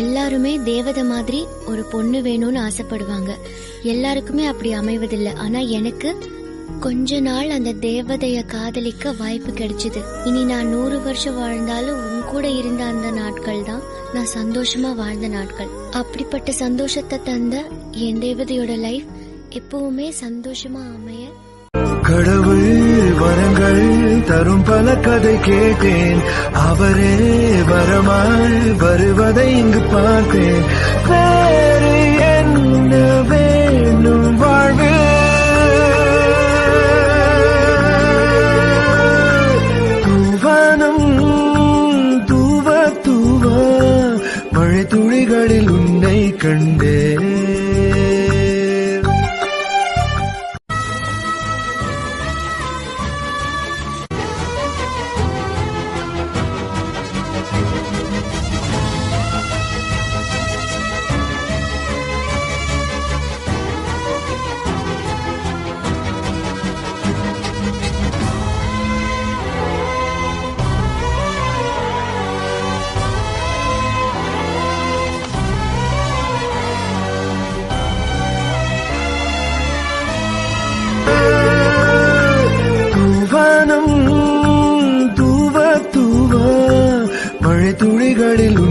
எல்லாருமே தேவதை மாதிரி ஒரு பொண்ணு வேணும்னு ஆசைப்படுவாங்க. எல்லாருக்குமே அப்படி அமைவதில்லை. ஆனா எனக்கு கொஞ்ச நாள் அந்த தேவதைய காதலிக்க வாய்ப்பு கிடைச்சது. இனி நான் 100 வருஷம் வாழ்ந்தாலும் உன் கூட இருந்த அந்த நாட்கள் தான் நான் சந்தோஷமா வாழ்ந்த நாட்கள். அப்படிப்பட்ட சந்தோஷத்தை தந்த என் தேவதையோட லைஃப் எப்பவுமே சந்தோஷமா அமைய. கடவுள் வரங்கள் தரும் பல கதை கேட்டேன். அவரே வரமாய் வருவதை இங்கு பார்த்தேன். வேறு என்ன வேணும் வாழ்வு? தூவானம் தூவ தூவ மழை துளிகளில் உன்னை கண்டேன். தூவ தூவ மழை துளிகளில்